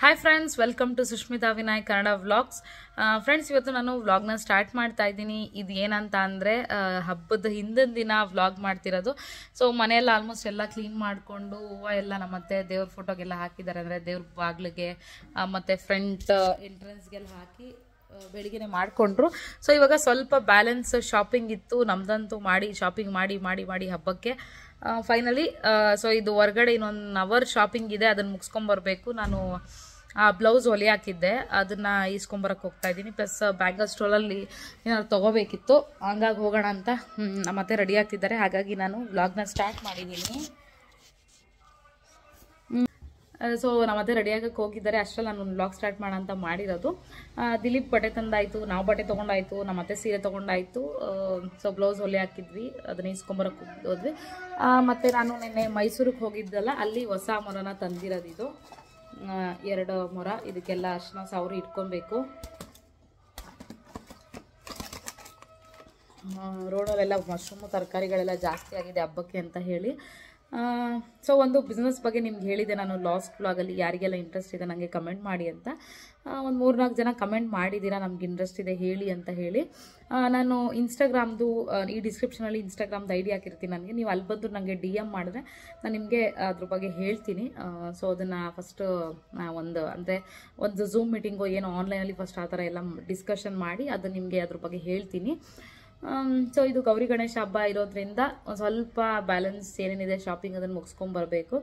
Hi friends, welcome to Sushmita Vinayak Kannada vlogs. Friends, ಇವತ್ತು ನಾನು ವ್ಲಾಗ್ನ ಸ್ಟಾರ್ಟ್ ಮಾಡ್ತಾ ಇದ್ದೀನಿ. ಇದು ಏನಂತ ಅಂದರೆ ಹಬ್ಬದ ಹಿಂದಿನ ದಿನ ವ್ಲಾಗ್ ಮಾಡ್ತಿರೋದು. ಸೊ ಮನೆಯೆಲ್ಲ ಆಲ್ಮೋಸ್ಟ್ ಎಲ್ಲ ಕ್ಲೀನ್ ಮಾಡಿಕೊಂಡು ಹೂವು ಎಲ್ಲ ನಮ್ಮತ್ತೆ ದೇವ್ರ ಫೋಟೋಗೆಲ್ಲ ಹಾಕಿದ್ದಾರೆ, ಅಂದರೆ ದೇವ್ರ ಬಾಗಿಲಿಗೆ ಮತ್ತು ಫ್ರಂಟ್ ಎಂಟ್ರೆನ್ಸ್ಗೆಲ್ಲ ಹಾಕಿ ಬೆಳಿಗ್ಗೆ ಮಾಡಿಕೊಂಡ್ರು. ಸೊ ಇವಾಗ ಸ್ವಲ್ಪ ಬ್ಯಾಲೆನ್ಸ್ ಶಾಪಿಂಗ್ ಇತ್ತು ನಮ್ದಂತೂ, ಶಾಪಿಂಗ್ ಮಾಡಿ ಹಬ್ಬಕ್ಕೆ ಫೈನಲಿ. ಸೊ ಇದು ಹೊರಗಡೆ ಇನ್ನೊಂದು ಅವರ್ ಶಾಪಿಂಗ್ ಇದೆ, ಅದನ್ನು ಮುಗಿಸ್ಕೊಂಬರ್ಬೇಕು. ನಾನು ಆ ಬ್ಲೌಸ್ ಹೊಲಿ ಹಾಕಿದ್ದೆ, ಅದನ್ನು ಈಸ್ಕೊಂಬರಕ್ಕೆ ಹೋಗ್ತಾ ಇದ್ದೀನಿ. ಪ್ಲಸ್ ಬ್ಯಾಂಗಲ್ ಸ್ಟೋರಲ್ಲಿ ಏನಾದ್ರು ತೊಗೋಬೇಕಿತ್ತು, ಹಂಗಾಗಿ ಹೋಗೋಣ ಅಂತ ಮತ್ತೆ ರೆಡಿ ಆಗ್ತಿದ್ದಾರೆ. ಹಾಗಾಗಿ ನಾನು ವ್ಲಾಗ್ನ ಸ್ಟಾರ್ಟ್ ಮಾಡಿದ್ದೀನಿ. ಸೊ ನಮ್ಮತ್ತೆ ರೆಡಿಯಾಗಕ್ಕೆ ಹೋಗಿದ್ದಾರೆ, ಅಷ್ಟರಲ್ಲಿ ನಾನು ಒಂದು ವ್ಲಾಗ್ ಸ್ಟಾರ್ಟ್ ಮಾಡೋಣ ಅಂತ ಮಾಡಿರೋದು. ದಿಲೀಪ್ ಬಟ್ಟೆ ತಂದಾಯಿತು, ನಾವು ಬಟ್ಟೆ ತೊಗೊಂಡಾಯಿತು, ನಮ್ಮತ್ತೆ ಸೀರೆ ತೊಗೊಂಡಾಯಿತು. ಸೊ ಬ್ಲೌಸ್ ಹೊಲಿ ಹಾಕಿದ್ವಿ, ಅದನ್ನ ಈಸ್ಕೊಂಬರಕ್ಕೆ ಹೋದ್ವಿ. ಮತ್ತು ನಾನು ನಿನ್ನೆ ಮೈಸೂರಿಗೆ ಹೋಗಿದ್ದಲ್ಲ, ಅಲ್ಲಿ ಹೊಸ ಮೊರನ ತಂದಿರೋದು. ಇದು 2 ಮೊರ, ಇದಕ್ಕೆಲ್ಲ ಅರ್ಶಿನ ಸಾವಿರ ಇಟ್ಕೊಬೇಕು. ರೋಡಲ್ಲೆಲ್ಲ ಮಶ್ರೂಮು ತರಕಾರಿಗಳೆಲ್ಲ ಜಾಸ್ತಿ ಆಗಿದೆ ಹಬ್ಬಕ್ಕೆ ಅಂತ ಹೇಳಿ. ಸೊ ಒಂದು ಬಿಸ್ನೆಸ್ ಬಗ್ಗೆ ನಿಮ್ಗೆ ಹೇಳಿದೆ ನಾನು ಲಾಸ್ಟ್ ವ್ಲಾಗಲ್ಲಿ, ಯಾರಿಗೆಲ್ಲ ಇಂಟ್ರೆಸ್ಟ್ ಇದೆ ನನಗೆ ಕಮೆಂಟ್ ಮಾಡಿ ಅಂತ. ಒಂದು 3-4 ಜನ ಕಮೆಂಟ್ ಮಾಡಿದ್ದೀರಾ ನಮ್ಗೆ ಇಂಟ್ರೆಸ್ಟ್ ಇದೆ ಹೇಳಿ ಅಂತ ಹೇಳಿ. ನಾನು ಇನ್ಸ್ಟಾಗ್ರಾಮ್ದು ಈ ಡಿಸ್ಕ್ರಿಪ್ಷನಲ್ಲಿ ಇನ್ಸ್ಟಾಗ್ರಾಮ್ದು ಐಡಿ ಹಾಕಿರ್ತೀನಿ ನನಗೆ. ನೀವು ಅಲ್ಲಿ ಬಂದು ನನಗೆ DM ಮಾಡಿದ್ರೆ ನಾನು ನಿಮಗೆ ಅದ್ರ ಬಗ್ಗೆ ಹೇಳ್ತೀನಿ. ಸೊ ಅದನ್ನು ಫಸ್ಟು ಒಂದು ಝೂಮ್ ಮೀಟಿಂಗು ಏನೋ ಆನ್ಲೈನಲ್ಲಿ ಫಸ್ಟ್ ಆ ಥರ ಎಲ್ಲ ಡಿಸ್ಕಷನ್ ಮಾಡಿ ಅದು ನಿಮಗೆ ಅದ್ರ ಬಗ್ಗೆ ಹೇಳ್ತೀನಿ. ಸೊ ಇದು ಗೌರಿ ಗಣೇಶ ಹಬ್ಬ ಇರೋದ್ರಿಂದ ಒಂದು ಸ್ವಲ್ಪ ಬ್ಯಾಲೆನ್ಸ್ ಏನೇನಿದೆ ಶಾಪಿಂಗ್ ಅದನ್ನು ಮುಗಿಸ್ಕೊಂಬರ್ಬೇಕು.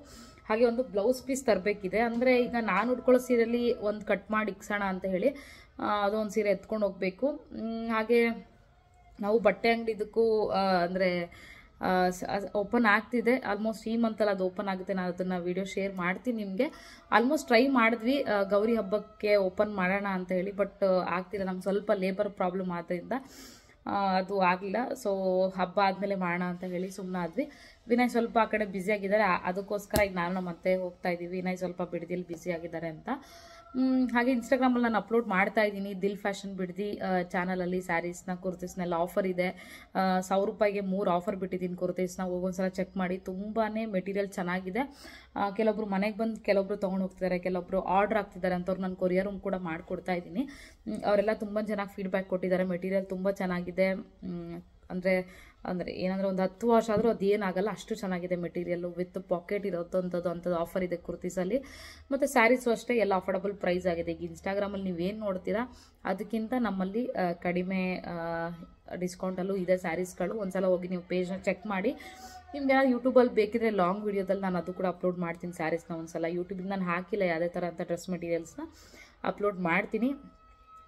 ಹಾಗೆ ಒಂದು ಬ್ಲೌಸ್ ಪೀಸ್ ತರಬೇಕಿದೆ, ಅಂದರೆ ಈಗ ನಾನು ಉಟ್ಕೊಳ್ಳೋ ಸೀರೆಯಲ್ಲಿ ಒಂದು ಕಟ್ ಮಾಡಿ ಇಕ್ಸೋಣ ಅಂತ ಹೇಳಿ ಅದೊಂದು ಸೀರೆ ಎತ್ಕೊಂಡು ಹೋಗಬೇಕು. ಹಾಗೆ ನಾವು ಬಟ್ಟೆ ಅಂಗಡಿದಕ್ಕೂ ಅಂದರೆ ಓಪನ್ ಆಗ್ತಿದೆ, ಆಲ್ಮೋಸ್ಟ್ ಈ ಮಂತಲ್ಲಿ ಅದು ಓಪನ್ ಆಗುತ್ತೆ. ನಾನು ಅದನ್ನು ವಿಡಿಯೋ ಶೇರ್ ಮಾಡ್ತೀನಿ ನಿಮಗೆ. ಆಲ್ಮೋಸ್ಟ್ ಟ್ರೈ ಮಾಡಿದ್ವಿ ಗೌರಿ ಹಬ್ಬಕ್ಕೆ ಓಪನ್ ಮಾಡೋಣ ಅಂತ ಹೇಳಿ, ಬಟ್ ಆಗ್ತಿಲ್ಲ. ನಮ್ಗೆ ಸ್ವಲ್ಪ ಲೇಬರ್ ಪ್ರಾಬ್ಲಮ್ ಆದ್ದರಿಂದ ಅದು ಆಗಲಿಲ್ಲ. ಸೊ ಹಬ್ಬ ಆದಮೇಲೆ ಮಾಡೋಣ ಅಂತ ಹೇಳಿ ಸುಮ್ಮನಾದ್ವಿ. ವಿನಯ್ ಸ್ವಲ್ಪ ಆ ಕಡೆ ಬ್ಯುಸಿ ಆಗಿದ್ದಾರೆ, ಅದಕ್ಕೋಸ್ಕರ ಈಗ ನಾನು ಮತ್ತೆ ಹೋಗ್ತಾ ಇದ್ದೀವಿ. ವಿನಯ್ ಸ್ವಲ್ಪ ಬಿಡದಿಯಲ್ಲಿ ಬ್ಯುಸಿ ಆಗಿದ್ದಾರೆ ಅಂತ. ಹಾಗೆ ಇನ್ಸ್ಟಾಗ್ರಾಮಲ್ಲಿ ನಾನು ಅಪ್ಲೋಡ್ ಮಾಡ್ತಾ ಇದ್ದೀನಿ ದಿಲ್ ಫ್ಯಾಷನ್ ಬಿಡ್ದಿ ಚಾನಲಲ್ಲಿ ಸ್ಯಾರೀಸ್ನ ಕುರ್ತೀಸ್ನೆಲ್ಲ ಆಫರ್ ಇದೆ. 1000 ರೂಪಾಯಿಗೆ 3 ಆಫರ್ ಬಿಟ್ಟಿದ್ದೀನಿ ಕುರ್ತೀಸ್ನ. ಹೋಗೊಂದ್ಸಲ ಚೆಕ್ ಮಾಡಿ, ತುಂಬಾ ಮೆಟೀರಿಯಲ್ ಚೆನ್ನಾಗಿದೆ. ಕೆಲವೊಬ್ರು ಮನೆಗೆ ಬಂದು ಕೆಲವೊಬ್ರು ತೊಗೊಂಡು ಹೋಗ್ತಿದ್ದಾರೆ, ಕೆಲವೊಬ್ರು ಆರ್ಡರ್ ಆಗ್ತಿದ್ದಾರೆ ಅಂಥವ್ರು ನಾನು ಕೊರಿಯರ್ ರೂಮ್ ಕೂಡ ಮಾಡಿಕೊಡ್ತಾ ಇದ್ದೀನಿ. ಅವರೆಲ್ಲ ತುಂಬ ಚೆನ್ನಾಗಿ ಫೀಡ್ಬ್ಯಾಕ್ ಕೊಟ್ಟಿದ್ದಾರೆ, ಮೆಟೀರಿಯಲ್ ತುಂಬ ಚೆನ್ನಾಗಿದೆ. ಅಂದರೆ ಏನಂದರೆ ಒಂದು 10 ವರ್ಷ ಆದರೂ ಅದು ಏನಾಗಲ್ಲ, ಅಷ್ಟು ಚೆನ್ನಾಗಿದೆ ಮೆಟೀರಿಯಲ್ಲು. ವಿತ್ ಪಾಕೆಟ್ ಇರೋಂಥದ್ದು ಆಫರ್ ಇದೆ ಕುರ್ತೀಸಲ್ಲಿ. ಮತ್ತು ಸ್ಯಾರೀಸು ಅಷ್ಟೇ ಎಲ್ಲ ಅಫೋರ್ಡಬಲ್ ಪ್ರೈಸ್ ಆಗಿದೆ. ಈಗ ಇನ್ಸ್ಟಾಗ್ರಾಮಲ್ಲಿ ನೀವೇನು ನೋಡ್ತೀರಾ ಅದಕ್ಕಿಂತ ನಮ್ಮಲ್ಲಿ ಕಡಿಮೆ ಡಿಸ್ಕೌಂಟಲ್ಲೂ ಇದೆ ಸ್ಯಾರೀಸ್ಗಳು. ಒಂದ್ಸಲ ಹೋಗಿ ನೀವು ಪೇಜ್ನ ಚೆಕ್ ಮಾಡಿ. ನಿಮ್ಗೆ ಯಾರು ಯೂಟ್ಯೂಬಲ್ಲಿ ಬೇಕಿದ್ರೆ ಲಾಂಗ್ ವೀಡಿಯೋದಲ್ಲಿ ನಾನು ಅದು ಕೂಡ ಅಪ್ಲೋಡ್ ಮಾಡ್ತೀನಿ ಸ್ಯಾರೀಸ್ನ. ಒಂದ್ಸಲ ಯೂಟ್ಯೂಬಿಗೆ ನಾನು ಹಾಕಿಲ್ಲ ಯಾವುದೇ ಥರ ಅಂತ ಡ್ರೆಸ್ ಮೆಟೀರಿಯಲ್ಸ್ನ ಅಪ್ಲೋಡ್ ಮಾಡ್ತೀನಿ.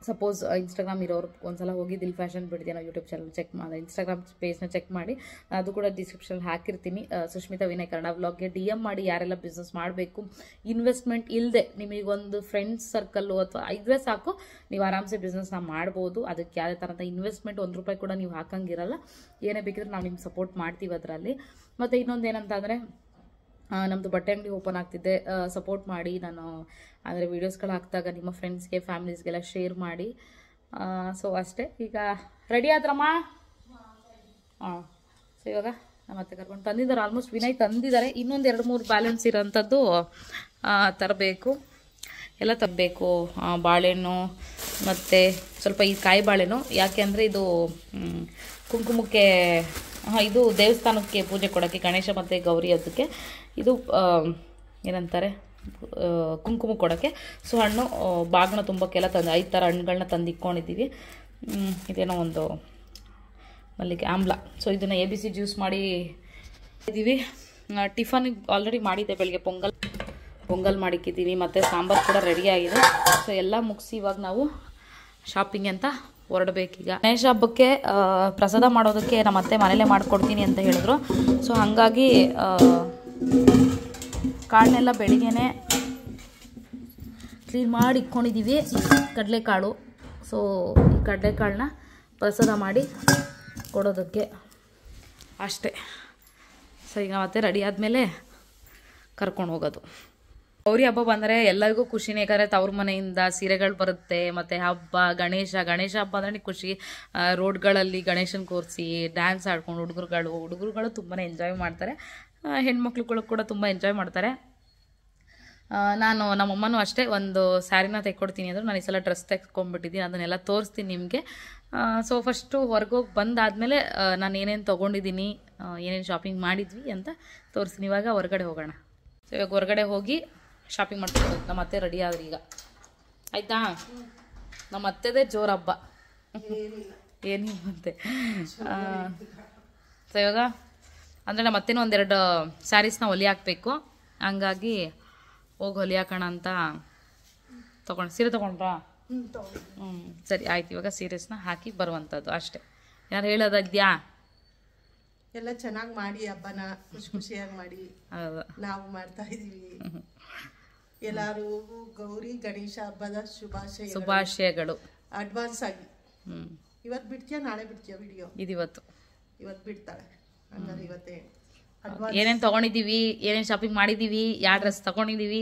ಸಪೋಸ್ ಇನ್ಸ್ಟಾಗ್ರಾಮ್ ಇರೋರು ಒಂದ್ಸಲ ಹೋಗಿ ದಿಲ್ ಫ್ಯಾಷನ್ ಬಿಡ್ತೀನೋ ಯೂಟ್ಯೂಬ್ ಚಾನಲ್ ಚೆಕ್ ಮಾಡಿ, ಇನ್ಸ್ಟಾಗ್ರಾಮ್ ಪೇಜ್ನ ಚೆಕ್ ಮಾಡಿ. ಅದು ಕೂಡ ಡಿಸ್ಕ್ರಿಪ್ಷನಲ್ಲಿ ಹಾಕಿರ್ತೀನಿ. ಸುಷ್ಮಿತಾ ವಿನಾಯಕ್ ಕನ್ನಡ ವ್ಲಾಗ್ಗೆ DM ಮಾಡಿ ಯಾರೆಲ್ಲ ಬಿಸ್ನೆಸ್ ಮಾಡಬೇಕು, ಇನ್ವೆಸ್ಟ್ಮೆಂಟ್ ಇಲ್ಲದೆ ನಿಮಗೊಂದು ಫ್ರೆಂಡ್ಸ್ ಸರ್ಕಲ್ಲು ಅಥವಾ ಇದ್ರೆ ಸಾಕು, ನೀವು ಆರಾಮ್ಸೆ ಬಿಸ್ನೆಸ್ನ ಮಾಡ್ಬೋದು. ಅದಕ್ಕೆ ಯಾವುದೇ ಥರದ ಇನ್ವೆಸ್ಟ್ಮೆಂಟ್ 1 ರೂಪಾಯಿ ಕೂಡ ನೀವು ಹಾಕಂಗಿರಲ್ಲ. ಏನೇ ಬೇಕಿದ್ರೆ ನಾವು ನಿಮ್ಗೆ ಸಪೋರ್ಟ್ ಮಾಡ್ತೀವಿ ಅದರಲ್ಲಿ. ಮತ್ತು ಇನ್ನೊಂದು ಏನಂತ ಅಂದರೆ ನಮ್ಮದು ಬಟ್ಟೆ ಅಂಗಡಿ ಓಪನ್ ಆಗ್ತಿದ್ದೆ, ಸಪೋರ್ಟ್ ಮಾಡಿ. ನಾನು ಅಂದರೆ ವೀಡಿಯೋಸ್ಗಳು ಹಾಕಿದಾಗ ನಿಮ್ಮ ಫ್ರೆಂಡ್ಸ್ಗೆ ಫ್ಯಾಮಿಲೀಸ್ಗೆಲ್ಲ ಶೇರ್ ಮಾಡಿ. ಸೊ ಅಷ್ಟೇ. ಈಗ ರೆಡಿ ಆದ್ರಮ್ಮ? ಸೊ ಇವಾಗ ನಮ್ಮತ್ತೆ ಕರ್ಕೊಂಡು ತಂದಿದ್ದಾರೆ, ಆಲ್ಮೋಸ್ಟ್ ವಿನಯ್ ತಂದಿದ್ದಾರೆ. ಇನ್ನೊಂದು 2-3 ಬ್ಯಾಲೆನ್ಸ್ ಇರೋಂಥದ್ದು ತರಬೇಕು, ಎಲ್ಲ ತರಬೇಕು. ಬಾಳೆಹಣ್ಣು ಮತ್ತು ಸ್ವಲ್ಪ ಈ ಕಾಯಿ ಬಾಳೆಹಣ್ಣು, ಯಾಕೆ ಅಂದರೆ ಇದು ಕುಂಕುಮಕ್ಕೆ, ಇದು ದೇವಸ್ಥಾನಕ್ಕೆ ಪೂಜೆ ಕೊಡೋಕ್ಕೆ, ಗಣೇಶ ಮತ್ತು ಗೌರಿ ಅದಕ್ಕೆ ಇದು ಏನಂತಾರೆ ಕುಂಕುಮ ಕೊಡೋಕ್ಕೆ. ಸೊ ಹಣ್ಣು ಬಾಗಿಣ ತುಂಬಕ್ಕೆಲ್ಲ 5 ಥರ ಹಣ್ಣುಗಳನ್ನ ತಂದು ಇಟ್ಕೊಂಡಿದ್ದೀವಿ. ಇದೇನೋ ಒಂದು ಮಲ್ಲಿಗೆ ಆಮ್ಲ. ಸೊ ಇದನ್ನು ABC ಜ್ಯೂಸ್ ಮಾಡಿ ಇದ್ದೀವಿ. ಟಿಫನ್ಗೆ ಆಲ್ರೆಡಿ ಮಾಡಿದ್ದೆ, ಬೆಳಗ್ಗೆ ಪೊಂಗಲ್ ಮಾಡಿಕ್ಕಿದ್ದೀವಿ, ಮತ್ತು ಸಾಂಬಾರು ಕೂಡ ರೆಡಿ ಆಗಿದೆ. ಸೊ ಎಲ್ಲ ಮುಗಿಸಿ ಇವಾಗ ನಾವು ಶಾಪಿಂಗ್ ಅಂತ ಹೊರಡಬೇಕೀಗ. ಗಣೇಶ ಹಬ್ಬಕ್ಕೆ ಪ್ರಸಾದ ಮಾಡೋದಕ್ಕೆ ನಮ್ಮ ಅತ್ತೆ ಮನೇಲೇ ಮಾಡಿಕೊಡ್ತೀನಿ ಅಂತ ಹೇಳಿದ್ರು. ಸೊ ಹಾಗಾಗಿ ಕಾಳನ್ನೆಲ್ಲ ಬೆಳಿಗ್ಗೆನೇ ಕ್ಲೀನ್ ಮಾಡಿ ಇಟ್ಕೊಂಡಿದ್ದೀವಿ. ಕಡಲೆಕಾಳು. ಸೊ ಈ ಕಡಲೆಕಾಳನ್ನ ಪ್ರಸಾದ ಮಾಡಿ ಕೊಡೋದಕ್ಕೆ ಅಷ್ಟೇ. ಸೊ ಈಗ ಮತ್ತೆ ರೆಡಿ ಆದಮೇಲೆ ಕರ್ಕೊಂಡು ಹೋಗೋದು. ಗೌರಿ ಹಬ್ಬ ಬಂದರೆ ಎಲ್ಲರಿಗೂ ಖುಷಿನೇ, ಯಾಕಂದರೆ ತವ್ರ ಮನೆಯಿಂದ ಸೀರೆಗಳು ಬರುತ್ತೆ. ಮತ್ತು ಹಬ್ಬ ಗಣೇಶ ಹಬ್ಬ ಅಂದ್ರೆ ಖುಷಿ. ರೋಡ್ಗಳಲ್ಲಿ ಗಣೇಶನ ಕೂರಿಸಿ ಡ್ಯಾನ್ಸ್ ಆಡ್ಕೊಂಡು ಹುಡುಗರುಗಳು ತುಂಬಾ ಎಂಜಾಯ್ ಮಾಡ್ತಾರೆ. ಹೆಣ್ಮಕ್ಳುಗಳು ಕೂಡ ತುಂಬ ಎಂಜಾಯ್ ಮಾಡ್ತಾರೆ. ನಾನು ನಮ್ಮಮ್ಮನೂ ಅಷ್ಟೇ ಒಂದು ಸ್ಯಾರಿನ ತೆಕ್ಕೊಡ್ತೀನಿ ಅಂದರು. ನಾನು ಈ ಸಲ ಡ್ರೆಸ್ ತೆಕ್ಕೊಂಡ್ಬಿಟ್ಟಿದ್ದೀನಿ, ಅದನ್ನೆಲ್ಲ ತೋರಿಸ್ತೀನಿ ನಿಮಗೆ. ಸೊ ಫಸ್ಟು ಹೊರ್ಗೋಗಿ ಬಂದಾದಮೇಲೆ ನಾನು ಏನೇನು ತೊಗೊಂಡಿದ್ದೀನಿ, ಏನೇನು ಶಾಪಿಂಗ್ ಮಾಡಿದ್ವಿ ಅಂತ ತೋರಿಸ್ತೀನಿ. ಇವಾಗ ಹೊರಗಡೆ ಹೋಗೋಣ. ಸೊ ಇವಾಗ ಹೊರಗಡೆ ಹೋಗಿ ಶಾಪಿಂಗ್ ಮಾಡ್ಕೊಂಡು ನಮ್ಮ ಅತ್ತೆ ರೆಡಿ ಆದ್ರಿ ಈಗ. ಆಯಿತಾ? ನಮ್ಮ ಅತ್ತೆದೇ ಜೋರು ಹಬ್ಬ, ಏನಿಲ್ಲಂತೆ. ಸೊ ಇವಾಗ ಅಂದರೆ ನಮ್ಮ ಅತ್ತೆನೂ ಒಂದೆರಡು ಸ್ಯಾರೀಸ್ನ ಹೊಲಿ ಹಾಕಬೇಕು, ಹಂಗಾಗಿ ಹೋಗಿ ಹೊಲಿ ಹಾಕೋಣ ಅಂತ ತೊಗೊಂಡು. ಸೀರೆ ತೊಗೊಂಡ್ರಾ? ಸರಿ ಆಯ್ತು. ಇವಾಗ ಸೀರೆಸ್ನ ಹಾಕಿ ಬರುವಂಥದ್ದು ಅಷ್ಟೇ. ಯಾರು ಹೇಳೋದಿದ್ಯಾ? ಎಲ್ಲ ಚೆನ್ನಾಗಿ ಮಾಡಿ, ಹಬ್ಬನ ಖುಷಿ ಖುಷಿಯಾಗಿ ಮಾಡಿ. ಹೌದು, ನಾವು ಮಾಡ್ತಾ ಇದೀವಿ. ಎಲ್ಲರೂ ಗೌರಿ ಗಣೇಶ ಹಬ್ಬದ ಶುಭಾಶಯಗಳು ಅಡ್ವಾನ್ಸ್ ಆಗಿ. ಇವತ್ತು ಬಿಡ್ತೀಯಾ ನಾಳೆ ಬಿಡ್ತೀಯಾ ವಿಡಿಯೋ? ಇವತ್ತು ಬಿಡ್ತಾಳೆ. ಹಂಗಾರೆ ಇವತ್ತೇ ಏನೇನು ತೊಗೊಂಡಿದ್ದೀವಿ, ಏನೇನು ಶಾಪಿಂಗ್ ಮಾಡಿದ್ದೀವಿ, ಯಾವ ಡ್ರೆಸ್ ತೊಗೊಂಡಿದ್ದೀವಿ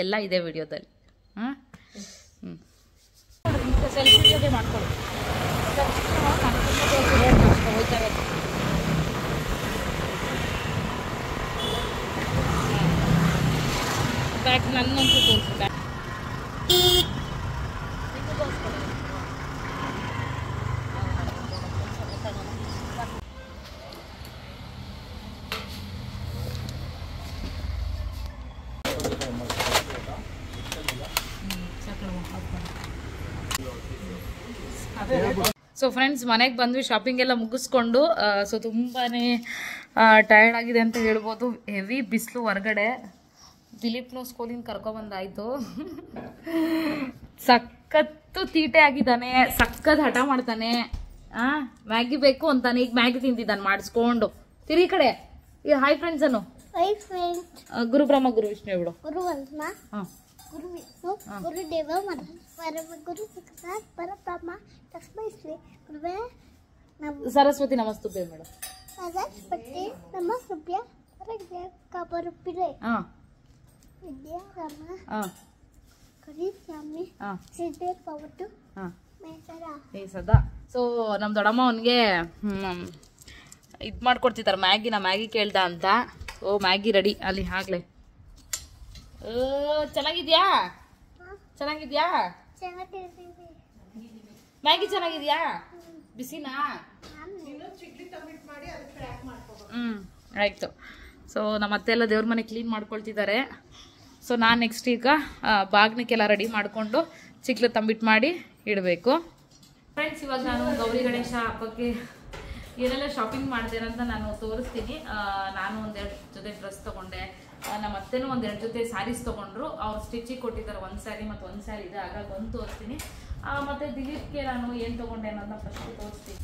ಎಲ್ಲ ಇದೆ ವಿಡಿಯೋದಲ್ಲಿ. ಸೆಲ್ಫಿ ಮಾಡ್ಕೊಳ್ಳಿ. ಬ್ಯಾಗ್ ನನ್ನಂತೂ ತೋರಿಸಿ. ಬ್ಯಾಗ್ ಸೊ ಫ್ರೆಂಡ್ಸ್, ಮನೆಗೆ ಬಂದ್ವಿ, ಶಾಪಿಂಗ್ ಎಲ್ಲ ಮುಗಿಸ್ಕೊಂಡು. ಸೊ ತುಂಬಾ ಟಯರ್ಡ್ ಆಗಿದೆ ಅಂತ ಹೇಳ್ಬೋದು. ಹೆವಿ ಬಿಸಿಲು ಹೊರಗಡೆ. ದಿಲೀಪ್ನು ಸ್ಕೂಲಿಂದ ಕರ್ಕೊಬಂದಾಯಿತು. ಸಖತ್ತು ತೀಟೆ ಆಗಿದ್ದಾನೆ, ಸಖತ್ ಹಠ ಮಾಡ್ತಾನೆ. ಮ್ಯಾಗಿ ಬೇಕು ಅಂತಾನೆ. ಈಗ ಮ್ಯಾಗಿ ತಿಂತಿದ್ದಾನೆ ಮಾಡಿಸ್ಕೊಂಡು. ತಿರಿ ಕಡೆ. ಈಗ ಹಾಯ್ ಫ್ರೆಂಡ್ಸ್ ಅನ್ನು. ಗುರು ಬ್ರಹ್ಮ ಗುರು ವಿಷ್ಣು ಬಿಡು. ಗುರು ವಿಷ್ಣು ಗುರುದೇವ ಗುರು ಪರಬ್ರಹ್ಮ ಲಕ್ಷ್ಮೀ ಶ್ರೀ ಗುರುವೇ ಸರಸ್ವತಿ ನಮಸ್ತುಭ್ಯ ಮೇಡಮ್. ಸರಸ್ವತಿ ನಮಸ್ತುಭ್ಯ ಕಬರುಪಿರೆ ವಿದ್ಯಾರಾಮ ಕರಿಸ್ವಾಮಿ ಸಿದ್ಧೇ ಪವಟು ಸದಾ. ಸೊ ನಮ್ಮ ದೊಡ್ಡಮ್ಮ ಅವನಿಗೆ ಇದು ಮಾಡ್ಕೊಡ್ತಿದ್ದಾರೆ ಮ್ಯಾಗಿನ. ಮ್ಯಾಗಿ ಕೇಳ್ದ ಅಂತ. ಓ ಮ್ಯಾಗಿ ರೆಡಿ ಅಲ್ಲಿ ಆಗ್ಲೇ. ಚೆನ್ನಾಗಿದ್ಯಾ? ಚೆನ್ನಾಗಿದ್ಯಾ ಮ್ಯಾಗಿ? ಚೆನ್ನಾಗಿದ್ಯಾ? ಬಿಸಿನಾ? ಆಯ್ತು. ಸೊ ನಮ್ಮ ಅತ್ತೆ ಎಲ್ಲ ದೇವ್ರ ಮನೆ ಕ್ಲೀನ್ ಮಾಡ್ಕೊಳ್ತಿದ್ದಾರೆ. ಸೊ ನಾನು ನೆಕ್ಸ್ಟ್ ಈಗ ಬಾಗ್ನಕ್ಕೆಲ್ಲ ರೆಡಿ ಮಾಡಿಕೊಂಡು ಚಿಕ್ಲು ತಂಬಿಟ್ಟು ಮಾಡಿ ಇಡಬೇಕು. ಫ್ರೆಂಡ್ಸ್, ಇವಾಗ ನಾನು ಗೌರಿ ಗಣೇಶ ಹಬ್ಬಕ್ಕೆ ಏನೆಲ್ಲ ಶಾಪಿಂಗ್ ಮಾಡಿದೆ ಅಂತ ನಾನು ತೋರಿಸ್ತೀನಿ. ನಾನು ಒಂದೆರಡು ಜೊತೆ ಡ್ರೆಸ್ ತೊಗೊಂಡೆ. ನಮ್ಮ ಅತ್ತೆನೂ ಒಂದೆರಡು ಜೊತೆ ಸ್ಯಾರೀಸ್ ತೊಗೊಂಡ್ರು. ಅವ್ರು ಸ್ಟಿಚಿಗೆ ಕೊಟ್ಟಿದ್ದಾರೆ. ಒಂದು ಸ್ಯಾರಿ ಮತ್ತು ಒಂದು ಸ್ಯಾರಿ ಇದೆ, ಹಾಗಾಗಿ ಒಂದು ತೋರಿಸ್ತೀನಿ. ಮತ್ತು ದಿಲೀಪ್ಗೆ ನಾನು ಏನು ತೊಗೊಂಡೆ ಅನ್ನೋದನ್ನ ಫಸ್ಟ್ ತೋರಿಸ್ತೀನಿ.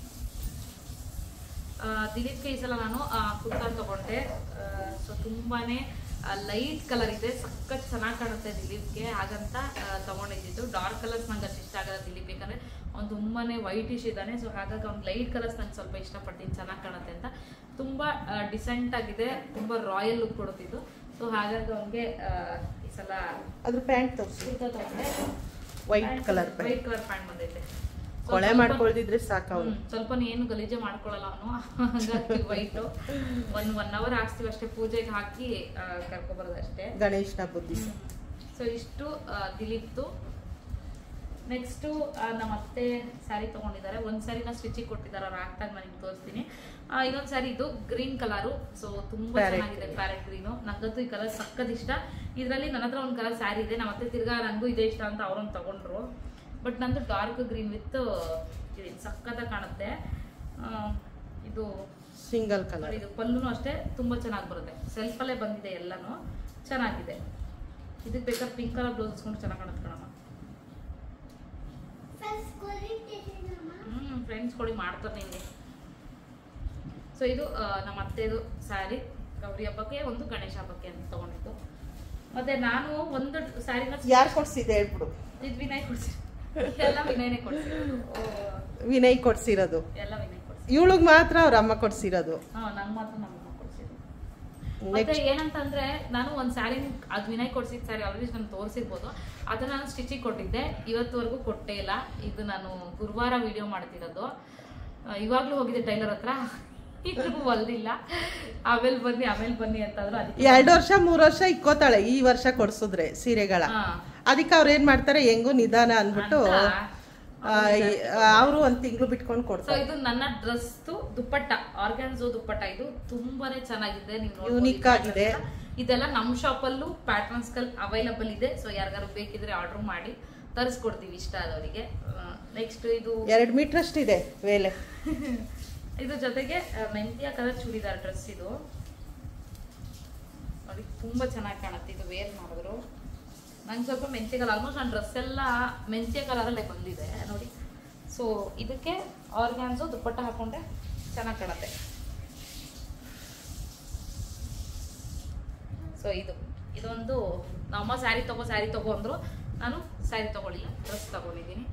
ದಿಲೀಪ್ಗೆ ಈ ಸಲ ನಾನು ಕುರ್ತಾ ತೊಗೊಂಡೆ. ಸೊ ತುಂಬಾ ಲೈಟ್ ಕಲರ್ ಇದೆ, ಸಖತ್ ಚೆನ್ನಾಗಿ ಕಾಣುತ್ತೆ ದಿಲೀಪ್ಗೆ, ಹಾಗಂತ ತೊಗೊಂಡಿದ್ದು. ಡಾರ್ಕ್ ಕಲರ್ಸ್ ನಂಗೆ ಅಷ್ಟು ಇಷ್ಟ ಆಗಲ್ಲ ದಿಲೀಪ್, ಯಾಕಂದರೆ ಅವ್ನು ತುಂಬಾ ವೈಟಿಶ್ ಇದ್ದಾನೆ. ಸೊ ಹಾಗಾಗಿ ಅವ್ನು ಲೈಟ್ ಕಲರ್ಸ್ ನಂಗೆ ಸ್ವಲ್ಪ ಇಷ್ಟಪಡ್ತೀನಿ, ಚೆನ್ನಾಗಿ ಕಾಣುತ್ತೆ ಅಂತ. ತುಂಬ ಡಿಸೆಂಟ್ ಆಗಿದೆ, ತುಂಬ ರಾಯಲ್ ಲುಕ್ ಕೊಡುತ್ತಿದ್ದು. ಸೊ ಹಾಗಾಗಿ ಅವನಿಗೆ ಈ ಸಲ ಅದ್ರ ಪ್ಯಾಂಟ್ ತೋರಿಸಿ. ಕುರ್ತಾ ತೊಗೊಂಡೆ. ವೈಟ್ ಕಲರ್ ಪ್ಯಾಂಟ್ ಬಂದೈತೆ. ಕೊಳೆ ಮಾಡ್ಕೊಳ್ದಿದ್ರೆ ಸಾಕು. ಅವನು ಸ್ವಲ್ಪ ಏನು ಗಲೀಜೆ ಮಾಡ್ಕೊಳ್ಳಲ್ಲ ಅವನು, ಹಾಗಾಗಿ ವೈಟು. ಒನ್ ಅವರ್ ಹಾಕ್ಸ್ತೀವಿ ಅಷ್ಟೇ, ಪೂಜೆಗೆ ಹಾಕಿ ಕರ್ಕೊಬರೋದು ಅಷ್ಟೇ, ಗಣೇಶನ ಬುದ್ಧಿ. ಸೊ ಇಷ್ಟು ದಿಲೀಪ್ತು. ನೆಕ್ಸ್ಟು ನಮ್ಮ ಅತ್ತೆ ಸ್ಯಾರಿ ತೊಗೊಂಡಿದ್ದಾರೆ. ಒಂದು ಸ್ಯಾರಿನ ಸ್ಟಿಚಿಗೆ ಕೊಟ್ಟಿದ್ದಾರೆ, ಅವ್ರು ಹಾಕ್ದಾಗ ನಾನು ನಿಮ್ಗೆ ತೋರಿಸ್ತೀನಿ. ಇನ್ನೊಂದು ಸ್ಯಾರಿ ಇದು ಗ್ರೀನ್ ಕಲರು. ಸೊ ತುಂಬ ಚೆನ್ನಾಗಿದೆ, ಪ್ಯಾರೆಟ್ ಗ್ರೀನು. ನಂಗಂತೂ ಈ ಕಲರ್ ಸಕ್ಕತ್ ಇಷ್ಟ. ಇದರಲ್ಲಿ ನನ್ನ ಹತ್ರ ಒಂದು ಕಲರ್ ಸ್ಯಾರಿ ಇದೆ. ನಮ್ಮ ಅತ್ತೆ ತಿರ್ಗಾ ನನಗೂ ಇದೇ ಇಷ್ಟ ಅಂತ ಅವ್ರೊಂದು ತೊಗೊಂಡ್ರು. ಬಟ್ ನಂದು ಡಾರ್ಕ್ ಗ್ರೀನ್ ವಿತ್ ಗ್ರೀನ್ ಸಕ್ಕತ್ತಾಗಿ ಕಾಣುತ್ತೆ. ಇದು ಸಿಂಗಲ್ ಕಲರ್. ಇದು ಪಲ್ಲುನು ಅಷ್ಟೇ ತುಂಬ ಚೆನ್ನಾಗಿ ಬರುತ್ತೆ. ಸೆಲ್ಫಲ್ಲೇ ಬಂದಿದೆ, ಎಲ್ಲನೂ ಚೆನ್ನಾಗಿದೆ. ಇದಕ್ಕೆ ಬೇಕಾದ್ರೆ ಪಿಂಕ್ ಕಲರ್ ಬ್ಲೌಸ್ ಇಸ್ಕೊಂಡು ಚೆನ್ನಾಗಿ ಕಾಣುತ್ತೆ ಕಣಮ್ಮ. ಫ್ರೆಂಡ್ಸ್ ಕೊಡಿ ಮಾಡ್ತಾರೆ ನಿಮಗೆ. ಸೊ ಇದು ನಮ್ಮ ಅತ್ತೆದು ಸ್ಯಾರಿ, ಗೌರಿ ಹಬ್ಬಕ್ಕೆ ಒಂದು ಗಣೇಶ ಹಬ್ಬಕ್ಕೆ ಅಂತ ತಗೊಂಡಿದ್ದು. ಮತ್ತೆ ನಾನು ಒಂದು ಸ್ಯಾರಿನ ಯಾರು ಕೊಡ್ಸಿದೆ ಹೇಳ್ಬಿಡು. ಇದು ವಿನಯ್ ಕೊಡ್ಸಿರೋದು. ಎಲ್ಲ ವಿನಯನೇ ಕೊಡ್ಸಿರೋದು. ವಿನಯ್ ಕೊಡ್ಸಿರೋದು ಎಲ್ಲ ವಿನಯ್ ಕೊಡ್ಸಿರೋದು. ಇವಳಿಗೆ ಮಾತ್ರ ಅವ್ರ ಅಮ್ಮ ಕೊಡ್ಸಿರೋದು. ನಂಗೆ ಮಾತ್ರ ನಮ್ಮ ಅಮ್ಮ ಕೊಡ್ಸಿರೋದು. ಮತ್ತೆ ಏನಂತಂದ್ರೆ ನಾನು ಒಂದು ಸ್ಯಾರಿ, ಅದು ವಿನಯ್ ಕೊಡ್ಸಿದ ಸ್ಯಾರಿ ಆಲ್ರೆಡಿ ನಾನು ತೋರಿಸಿರ್ಬೋದು. ಅದನ್ನ ನಾನು ಸ್ಟಿಚಿಗೆ ಕೊಟ್ಟಿದ್ದೆ, ಇವತ್ತುವರೆಗೂ ಕೊಟ್ಟೇ ಇಲ್ಲ. ಇದು ನಾನು ಗುರುವಾರ ವಿಡಿಯೋ ಮಾಡ್ತಿರೋದು. ಇವಾಗಲೂ ಹೋಗಿದ್ದೆ ಟೈಲರ್ ಹತ್ರ, ಇನ್ನು ಹೊಲ್ದಿಲ್ಲ. ಆಮೇಲೆ ಬನ್ನಿ ಅಂತಂದ್ರು. ಅದಕ್ಕೆ 2 ವರ್ಷ 3 ವರ್ಷ ಇಕ್ಕೋತಾಳೆ ಈ ವರ್ಷ ಕೊಡ್ಸಿದ್ರೆ ಸೀರೆಗಳ. ಅದಕ್ಕೆ ಅವ್ರು ಏನ್ ಮಾಡ್ತಾರೆ, ಹೆಂಗು ನಿಧಾನ ಅಂದ್ಬಿಟ್ಟು ಅವರು 1 ತಿಂಗಳು ಬಿಟ್ಕೊಂಡು ಕೊಡ್ತಾರೆ. ಇದು ನನ್ನ ಡ್ರೆಸ್ ದುಪ್ಪಟ್ಟ, ಆರ್ಗಾನ್ಸೋ ದುಪ್ಪಟ್ಟ. ಇದು ತುಂಬಾನೇ ಚೆನ್ನಾಗಿದೆ, ನೀವು ಯೂನಿಕ್ ಆಗಿದೆ. ಇದೆಲ್ಲ ನಮ್ಮ ಶಾಪಲ್ಲೂ ಪ್ಯಾಟರ್ನ್ಸ್ ಅವೈಲಬಲ್ ಇದೆ. ಸೊ ಯಾರಿಗಾರು ಬೇಕಿದ್ರೆ ಆರ್ಡರ್ ಮಾಡಿ ತರಿಸ್ಕೊಡ್ತೀವಿ ಇಷ್ಟ ಆದವರಿಗೆ. ನೆಕ್ಸ್ಟ್ ಇದು 2 ಮೀಟರ್ ಅಷ್ಟಿದೆ ವೇಲೆ. ಇದ್ರ ಜೊತೆಗೆ ಮೆಂತ್ಯ ಕಲರ್ ಚೂಡಿದಾರ್ ಡ್ರೆಸ್. ಇದು ನೋಡಿ ತುಂಬಾ ಚೆನ್ನಾಗಿ ಕಾಣುತ್ತೆ. ಇದು ವೇರ್ ಮಾಡಿದ್ರು ನಂಗೆ ಸ್ವಲ್ಪ ಮೆಂತ್ಯ ಕಲರ್, ಆಲ್ಮೋಸ್ಟ್ ನನ್ನ ಡ್ರೆಸ್ ಎಲ್ಲ ಮೆಂತ್ಯ ಕಲರಲ್ಲೇ ಬಂದಿದೆ ನೋಡಿ. ಸೊ ಇದಕ್ಕೆ ಆರ್ಗ್ಯಾನ್ಸು ದುಪ್ಪಟ್ಟ ಹಾಕೊಂಡ್ರೆ ಚೆನ್ನಾಗಿ ಕಾಣುತ್ತೆ. ಸೊ ಇದೊಂದು ನಮ್ಮ ಸ್ಯಾರಿ ತಗೋ ಅಂದ್ರು, ನಾನು ಸ್ಯಾರಿ ತಗೊಳ್ಳಿಲ್ಲ, ಡ್ರೆಸ್ ತಗೊಂಡಿದ್ದೀನಿ.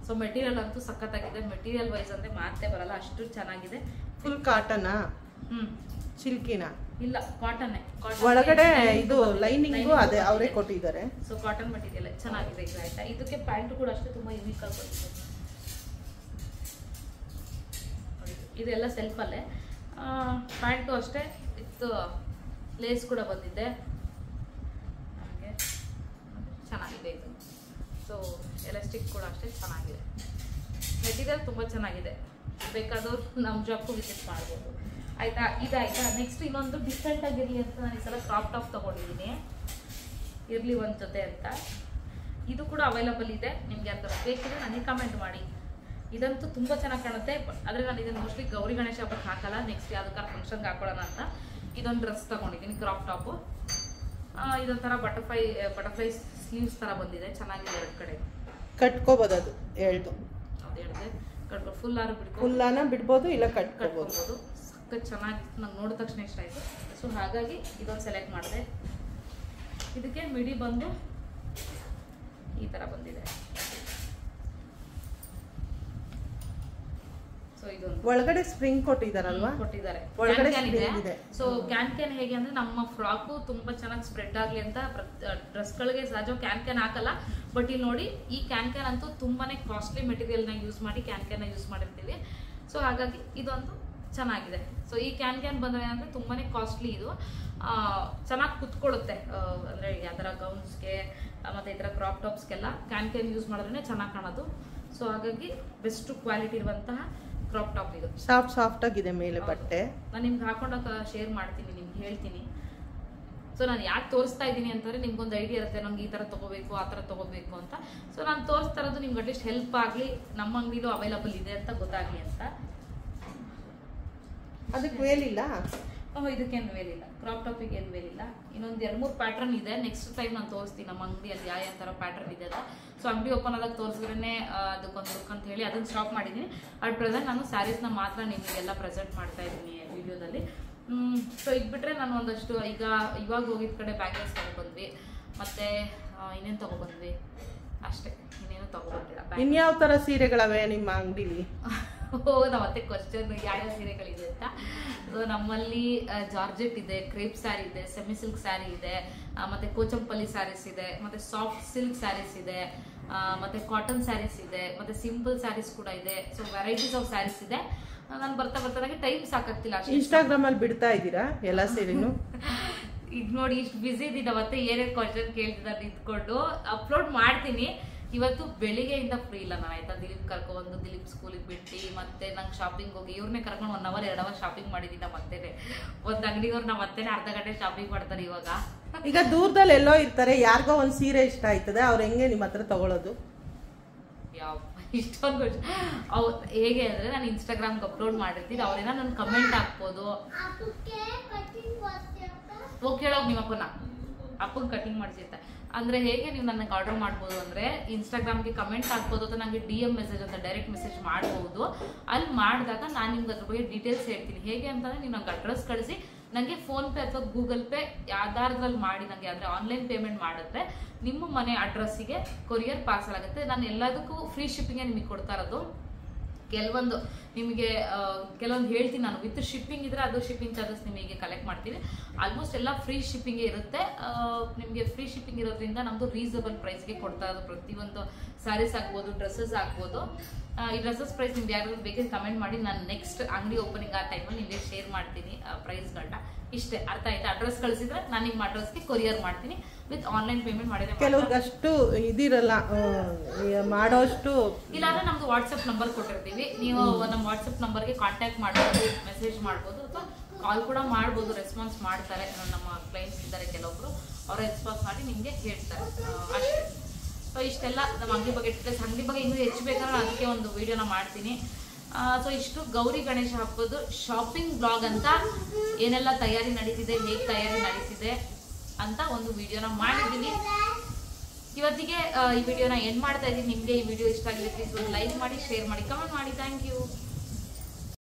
ಸೊ ಮೆಟೀರಿಯಲ್ ಅಂತೂ ಸಖತ್ತಾಗಿದೆ. ಮೆಟೀರಿಯಲ್ ವೈಸ್ ಅಂದ್ರೆ ಮಾತೇ ಬರಲ್ಲ, ಅಷ್ಟು ಚೆನ್ನಾಗಿದೆ. ಫುಲ್ ಕಾಟನಾ ಸಿಲ್ಕಿನ? ಇಲ್ಲ, ಕಾಟನ್. ಒಳಗಡೆ ಇದು ಲೈನಿಂಗು ಅದೇ ಅವರೇ ಕೊಟ್ಟಿದ್ದಾರೆ. ಸೊ ಕಾಟನ್ ಮೆಟೀರಿಯಲ್ ಚೆನ್ನಾಗಿದೆ. ಇದು ಆಯ್ತಾ. ಇದಕ್ಕೆ ಪ್ಯಾಂಟ್ ಕೂಡ ಅಷ್ಟೇ ತುಂಬಾ ಯೂನಿಕ್ ಆಗಿ ಬಂದಿದೆ. ಇದೆಲ್ಲ ಸೆಲ್ಫಲ್ಲೇ. ಪ್ಯಾಂಟು ಅಷ್ಟೇ ವಿತ್ ಲೇಸ್ ಕೂಡ ಬಂದಿದೆ. ಹಾಗೆ ಚೆನ್ನಾಗಿದೆ ಇದು. ಸೊ ಎಲಾಸ್ಟಿಕ್ ಕೂಡ ಅಷ್ಟೇ ಚೆನ್ನಾಗಿದೆ. ಮೆಟೀರಿಯಲ್ ತುಂಬ ಚೆನ್ನಾಗಿದೆ. ಬೇಕಾದವ್ರು ನಮ್ಮ ಜಾಬ್ಗೂ ವಿಸಿಟ್ ಮಾಡ್ಬೋದು. ಆಯ್ತಾ, ಇದಾಯ್ತಾ. ನೆಕ್ಸ್ಟ್ ಇನ್ನೊಂದು ಡಿಫ್ರೆಂಟ್ ಆಗಿರಲಿ ಅಂತ ನಾನು ಈ ಸಲ ಕ್ರಾಪ್ ಟಾಪ್ ತೊಗೊಂಡಿದ್ದೀನಿ. ಇರಲಿ ಒಂದು ಜೊತೆ ಅಂತ. ಇದು ಕೂಡ ಅವೈಲಬಲ್ ಇದೆ. ನಿಮ್ಗೆ ಯಾರು ಬೇಕಿದ್ರೆ ನನಗೆ ಕಮೆಂಟ್ ಮಾಡಿ. ಇದಂತೂ ತುಂಬ ಚೆನ್ನಾಗಿ ಕಾಣುತ್ತೆ. ಆದರೆ ನಾನು ಇದನ್ನು ಮೋಸ್ಟ್ಲಿ ಗೌರಿ ಗಣೇಶ ಹಬ್ಬಕ್ಕೆ ಹಾಕಲ್ಲ, ನೆಕ್ಸ್ಟ್ ಯಾವ್ದಕ್ಕಾರ ಫಂಕ್ಷನ್ಗೆ ಹಾಕೊಳ್ಳೋಣ ಅಂತ ಇದೊಂದು ಡ್ರೆಸ್ ತೊಗೊಂಡಿದ್ದೀನಿ, ಕ್ರಾಪ್ ಟಾಪು. ಇದೊಂಥರ ಬಟರ್ಫ್ಲೈ ಸ್ಲೀವ್ಸ್ ಥರ ಬಂದಿದೆ, ಚೆನ್ನಾಗಿದೆ. 2 ಕಡೆ ಕಟ್ಕೋಬೋದು, ಅದು ಹೇಳ್ದು ಕಟ್ಕೊ ಫುಲ್ಲಾರು ಫುಲ್ಲಾನ ಬಿಡ್ಬೋದು, ಇಲ್ಲ ಕಟ್ಕೋಬೋದು. ಸಖತ್ ಚೆನ್ನಾಗಿತ್ತು, ನಂಗೆ ನೋಡಿದ ತಕ್ಷಣ ಇಷ್ಟ ಆಯಿತು. ಸೊ ಹಾಗಾಗಿ ಇದೊಂದು ಸೆಲೆಕ್ಟ್ ಮಾಡಿದೆ. ಇದಕ್ಕೆ ಮಿಡಿ ಬಂದು ಈ ಥರ ಬಂದಿದೆ. ಸೊ ಇದೊಂದು ಒಳಗಡೆ ಸ್ಪ್ರಿಂಗ್ ಕೊಟ್ಟಿದ್ದಾರಲ್ವಾ? ಕೊಟ್ಟಿದ್ದಾರೆ. ಒಳಗಡೆ ಸೊ ಕ್ಯಾನ್ ಹೇಗೆ ಅಂದ್ರೆ ನಮ್ಮ ಫ್ರಾಕು ತುಂಬಾ ಚೆನ್ನಾಗಿ ಸ್ಪ್ರೆಡ್ ಆಗ್ಲಿ ಅಂತ ಡ್ರೆಸ್ಗಳಿಗೆ ಸಹಜ ಕ್ಯಾನ್ ಹಾಕಲ್ಲ. ಬಟ್ ಇಲ್ಲಿ ನೋಡಿ, ಈ ಕ್ಯಾನ್ ಅಂತೂ ತುಂಬಾನೇ ಕಾಸ್ಟ್ಲಿ ಮೆಟೀರಿಯಲ್ನ ಯೂಸ್ ಮಾಡಿ ಕ್ಯಾನ್ ಯೂಸ್ ಮಾಡಿರ್ತೀವಿ. ಸೊ ಹಾಗಾಗಿ ಇದೊಂದು ಚೆನ್ನಾಗಿದೆ. ಸೊ ಈ ಕ್ಯಾನ್ ಬಂದ್ರೆ ಅಂದ್ರೆ ತುಂಬಾನೇ ಕಾಸ್ಟ್ಲಿ. ಇದು ಚೆನ್ನಾಗಿ ಕುತ್ಕೊಳ್ಳುತ್ತೆ. ಅಂದ್ರೆ ಯಾವ ಥರ ಗೌನ್ಸ್ಗೆ ಮತ್ತೆ ಈ ಥರ ಕ್ರಾಪ್ ಟಾಪ್ಸ್ಗೆಲ್ಲ ಕ್ಯಾನ್ ಯೂಸ್ ಮಾಡಿದ್ರೆ ಚೆನ್ನಾಗಿ ಕಾಣೋದು. ಸೊ ಹಾಗಾಗಿ ಬೆಸ್ಟ್ ಕ್ವಾಲಿಟಿ ಇರುವಂತಹ ಕ್ರಾಪ್ ಟಾಪ್ ಇದು. ಸಾಫ್ಟ್ ಆಗಿದೆ ಮೇಲೆ ಬಟ್ಟೆ. ನಾನು ನಿಮ್ಗೆ ಹಾಕೊಂಡಾಗ ಶೇರ್ ಮಾಡ್ತೀನಿ, ನಿಮ್ಗೆ ಹೇಳ್ತೀನಿ. ಸೊ ನಾನು ಯಾಕೆ ತೋರಿಸ್ತಾ ಇದ್ದೀನಿ ಅಂತಂದ್ರೆ ನಿಮ್ಗೊಂದು ಐಡಿಯಾ ಇರುತ್ತೆ, ನಂಗೆ ಈ ಥರ ತೊಗೋಬೇಕು ಆ ಥರ ತೊಗೋಬೇಕು ಅಂತ. ಸೊ ನಾನು ತೋರಿಸ್ತಾ ಇರೋದು ನಿಮ್ಗೆ ಅಟ್ಲೀಸ್ಟ್ ಹೆಲ್ಪ್ ಆಗಲಿ, ನಮ್ಮ ಅಂಗಡಿಲೂ ಅವೈಲಬಲ್ ಇದೆ ಅಂತ ಗೊತ್ತಾಗಲಿ ಅಂತ. ಅದಕ್ಕೆ ವೇಲಿಲ್ಲ? ಇದಕ್ಕೇನು ವೇಲಿಲ್ಲ, ಕ್ರಾಪ್ ಟಾಪಿಗೆ ಏನು ವೇಲಿಲ್ಲ. ಇನ್ನೊಂದು 2-3 ಪ್ಯಾಟರ್ನ್ ಇದೆ. ನೆಕ್ಸ್ಟ್ ಟೈಮ್ ನಾನು ತೋರಿಸ್ತೀನಿ ನಮ್ಮ ಅಂಗಡಿಯಲ್ಲಿ ಯಾವ ಥರ ಪ್ಯಾಟರ್ನ್ ಇದೆ ಅಂತ. ಸೊ ಅಂಗಡಿ ಓಪನ್ ಆದಾಗ ತೋರಿಸಿದ್ರೇ ಅದಕ್ಕೊಂದು ಲುಕ್ ಅಂತ ಹೇಳಿ ಅದನ್ನು ಸ್ಟಾಪ್ ಮಾಡಿದ್ದೀನಿ. ಅಟ್ ಪ್ರೆಸೆಂಟ್ ನಾನು ಸ್ಯಾರೀಸ್ನ ಮಾತ್ರ ನಿಮಗೆಲ್ಲ ಪ್ರೆಸೆಂಟ್ ಮಾಡ್ತಾ ಇದ್ದೀನಿ ವಿಡಿಯೋದಲ್ಲಿ. ಸೊ ಇದು ಬಿಟ್ಟರೆ ನಾನು ಒಂದಷ್ಟು ಇವಾಗ ಹೋಗಿದ್ದ ಕಡೆ ಬ್ಯಾಂಗಲ್ಸ್ ತೊಗೊಬಂದ್ವಿ, ಮತ್ತು ಇನ್ನೇನು ತೊಗೊಬಂದ್ವಿ ಅಷ್ಟೇ, ಇನ್ನೇನು ತೊಗೊಬಂದಿಲ್ಲ. ಇನ್ಯಾವ ಥರ ಸೀರೆಗಳವೆ ನಿಮ್ಮ ಅಂಗಡಿಲಿ? ನಾವು ಮತ್ತೆ ಕ್ವಶನ್ ಯಾವ್ಯಾವ ಸೀರೆಗಳಿದೆ ಅಂತ. ಸೊ ನಮ್ಮಲ್ಲಿ ಜಾರ್ಜೆಟ್ ಇದೆ, ಕ್ರೇಪ್ ಸ್ಯಾರಿ ಇದೆ, ಸೆಮಿ ಸಿಲ್ಕ್ ಸ್ಯಾರಿ ಇದೆ, ಮತ್ತೆ ಕೋಚಂಪಲ್ಲಿ ಸ್ಯಾರೀಸ್ ಇದೆ, ಮತ್ತೆ ಸಾಫ್ಟ್ ಸಿಲ್ಕ್ ಸ್ಯಾರೀಸ್ ಇದೆ, ಮತ್ತೆ ಕಾಟನ್ ಸ್ಯಾರೀಸ್ ಇದೆ, ಮತ್ತೆ ಸಿಂಪಲ್ ಸ್ಯಾರೀಸ್ ಕೂಡ ಇದೆ. ಸೊ ವೆರೈಟೀಸ್ ಆಫ್ ಸ್ಯಾರೀಸ್ ಇದೆ. ನಾನು ಬರ್ತಾ ಟೈಮ್ ಸಾಕಾಗ್ತಿಲ್ಲ. ಇನ್ಸ್ಟಾಗ್ರಾಮ್ ಅಲ್ಲಿ ಬಿಡ್ತಾ ಇದ್ದೀರಾ ಎಲ್ಲ ಸೀರೆನು? ಈಗ ನೋಡಿ, ಇಷ್ಟು ಬಿಸಿ ಇದ್ದೀನಿ. ಅವತ್ತೆ ಏನೇನು ಕ್ವಶನ್ ಕೇಳ್ತಿದ್ದಾರೆ ನಿಂತ್ಕೊಂಡು ಅಪ್ಲೋಡ್ ಮಾಡ್ತೀನಿ. ಇವತ್ತು ಬೆಳಿಗ್ಗೆಯಿಂದ ಫ್ರೀ ಇಲ್ಲ ನಾನು. ಆಯ್ತಾ, ದಿಲೀಪ್ ಕರ್ಕೊಂಡು ದಿಲೀಪ್ ಸ್ಕೂಲಿಗೆ ಬಿಟ್ಟು ಮತ್ತೆ ನಂಗೆ ಶಾಪಿಂಗ್ ಹೋಗಿ ಇವ್ರನ್ನೇ ಕರ್ಕೊಂಡು 1 ಅವರ್ 2 ಅವರ್ ಶಾಪಿಂಗ್ ಮಾಡಿದ್ದೀನಿ. ಮತ್ತೇನೆ ಒಂದು ಅಂಗಡಿಯವ್ರು ಮತ್ತೇನೆ ಅರ್ಧ ಗಂಟೆ ಶಾಪಿಂಗ್ ಮಾಡ್ತಾರೆ ಇವಾಗ. ಈಗ ದೂರದಲ್ಲಿ ಎಲ್ಲೋ ಇರ್ತಾರೆ, ಯಾರಿಗೋ ಒಂದು ಸೀರೆ ಇಷ್ಟ ಆಯ್ತದೆ, ಅವ್ರು ಹೆಂಗೆ ನಿಮ್ಮ ಹತ್ರ ತಗೊಳ್ಳೋದು? ಇಷ್ಟೊಂದು ಅವ್ರು ಹೇಗೆ ಅಂದ್ರೆ, ನಾನು ಇನ್ಸ್ಟಾಗ್ರಾಮ್ಗೆ ಅಪ್ಲೋಡ್ ಮಾಡಿರ್ತೀನಿ, ಅವ್ರೇನ ನನ್ನ ಕಮೆಂಟ್ ಹಾಕ್ಬೋದು. ಹೋಗಿ ಕೇಳೋಗಿ ನಿಮ್ಮ ಅಪ್ಪನ ಕಟಿಂಗ್ ಮಾಡಿಸಿರ್ತೆ ಅಂದ್ರೆ ಹೇಗೆ ನೀವು ನನಗೆ ಆರ್ಡರ್ ಮಾಡ್ಬೋದು ಅಂದ್ರೆ, ಇನ್ಸ್ಟಾಗ್ರಾಮ್ಗೆ ಕಮೆಂಟ್ ಹಾಕ್ಬೋದು, ಅಥವಾ ನನಗೆ DM ಮೆಸೇಜ್ ಅಂತ ಡೈರೆಕ್ಟ್ ಮೆಸೇಜ್ ಮಾಡ್ಬೋದು. ಅಲ್ಲಿ ಮಾಡಿದಾಗ ನಾನು ನಿಮ್ಗೆ ಅದ್ರ ಬಗ್ಗೆ ಡೀಟೇಲ್ಸ್ ಹೇಳ್ತೀನಿ. ಹೇಗೆ ಅಂತಂದ್ರೆ, ನೀವು ನಂಗೆ ಅಡ್ರೆಸ್ ಕಳಿಸಿ, ನನಗೆ ಫೋನ್ಪೇ ಅಥವಾ ಗೂಗಲ್ ಪೇ ಯಾವ್ದಾದ್ರಲ್ಲಿ ಮಾಡಿ ನನಗೆ ಅಂದರೆ ಆನ್ಲೈನ್ ಪೇಮೆಂಟ್ ಮಾಡಿದ್ರೆ ನಿಮ್ಮ ಮನೆ ಅಡ್ರೆಸ್ಸಿಗೆ ಕೊರಿಯರ್ ಪಾರ್ಸಲ್ ಆಗುತ್ತೆ. ನಾನು ಎಲ್ಲದಕ್ಕೂ ಫ್ರೀ ಶಿಪ್ಪಿಂಗೇ ನಿಮಗೆ ಕೊಡ್ತಾ ಇರೋದು. ಕೆಲವೊಂದು ನಿಮಗೆ ಕೆಲವೊಂದು ಹೇಳ್ತೀನಿ ನಾನು, ವಿತ್ ಶಿಪ್ಪಿಂಗ್ ಇದ್ರೆ ಅದು ಶಿಪ್ಪಿಂಗ್ ಚಾರ್ಜಸ್ ನಿಮಗೆ ಕಲೆಕ್ಟ್ ಮಾಡ್ತೀವಿ. ಆಲ್ಮೋಸ್ಟ್ ಎಲ್ಲ ಫ್ರೀ ಶಿಪ್ಪಿಂಗೇ ಇರುತ್ತೆ. ನಿಮಗೆ ಫ್ರೀ ಶಿಪ್ಪಿಂಗ್ ಇರೋದ್ರಿಂದ ನಮ್ಮದು ರೀಸನಬಲ್ ಪ್ರೈಸ್ಗೆ ಕೊಡ್ತಾ ಇರೋದು. ಪ್ರತಿಯೊಂದು ಸ್ಯಾರೀಸ್ ಆಗ್ಬೋದು, ಡ್ರೆಸ್ಸಸ್ ಆಗ್ಬೋದು. ಈ ಡ್ರೆಸ್ಸಸ್ ಪ್ರೈಸ್ ನಿಮ್ಗೆ ಯಾರು ಬೇಕಿದ್ರೆ ಕಮೆಂಟ್ ಮಾಡಿ, ನಾನು ನೆಕ್ಸ್ಟ್ ಅಂಗಡಿ ಓಪನಿಂಗ್ ಆ ಟೈಮಲ್ಲಿ ನಿಮಗೆ ಶೇರ್ ಮಾಡ್ತೀನಿ ಪ್ರೈಸ್ಗಳನ್ನ. ಇಷ್ಟೇ, ಅರ್ಥ ಆಯ್ತಾ? ಅಡ್ರೆಸ್ ಕಳಿಸಿದ್ರೆ ನಾನು ನಿಮ್ಮ ಅಡ್ರೆಸ್ಗೆ ಕೊರಿಯರ್ ಮಾಡ್ತೀನಿ ವಿತ್ ಆನ್ಲೈನ್ ಪೇಮೆಂಟ್ ಮಾಡಿದ್ರೆ. ಕೆಲವ್ರಿಗಷ್ಟು ಇದಿರಲ್ಲ, ಮಾಡೋಷ್ಟು. ಇಲ್ಲಾಂದ್ರೆ ನಮ್ದು ವಾಟ್ಸಪ್ ನಂಬರ್ ಕೊಟ್ಟಿರ್ತೀವಿ, ನೀವು ನಮ್ಮ ವಾಟ್ಸಪ್ ನಂಬರ್ಗೆ ಕಾಂಟ್ಯಾಕ್ಟ್ ಮಾಡ್ಬೋದು, ಮೆಸೇಜ್ ಮಾಡ್ಬೋದು ಅಥವಾ ಕಾಲ್ ಕೂಡ ಮಾಡ್ಬೋದು. ರೆಸ್ಪಾನ್ಸ್ ಮಾಡ್ತಾರೆ, ನಮ್ಮ ಕ್ಲೈಂಟ್ಸ್ ಇದ್ದಾರೆ ಕೆಲವೊಬ್ರು, ಅವರ ರೆಸ್ಪಾನ್ಸ್ ಮಾಡಿ ನಿಮಗೆ ಹೇಳ್ತಾರೆ ಅಷ್ಟೇ. ಸೊ ಇಷ್ಟೆಲ್ಲ ನಮ್ಮ ಅಂಗಡಿ ಬಗ್ಗೆ ಡೀಟೇಲ್ಸ್. ಅಂಗಡಿ ಬಗ್ಗೆ ಇನ್ನೂ ಹೆಚ್ಚು ಬೇಕಾದ್ರೆ ಅದಕ್ಕೆ ಒಂದು ವಿಡಿಯೋನ ಮಾಡ್ತೀನಿ. ಸೊ ಇಷ್ಟು ಗೌರಿ ಗಣೇಶ ಹಬ್ಬದ ಶಾಪಿಂಗ್ ಬ್ಲಾಗ್ ಅಂತ ಏನೆಲ್ಲ ತಯಾರಿ ನಡೀತಿದೆ, ಹೇಗೆ ತಯಾರಿ ನಡೀತಿದೆ ಅಂತ ಒಂದು ವಿಡಿಯೋನ ಮಾಡಿದ್ದೀನಿ. ಇವತ್ತಿಗೆ ಈ ವಿಡಿಯೋನ ಎಂಡ್ ಮಾಡ್ತಾ ಇದ್ದೀನಿ. ನಿಮಗೆ ಈ ವಿಡಿಯೋ ಇಷ್ಟ ಆಗಿದೆ ಪ್ಲೀಸ್ ಒಂದು ಲೈಕ್ ಮಾಡಿ, ಶೇರ್ ಮಾಡಿ, ಕಮೆಂಟ್ ಮಾಡಿ. Thank you.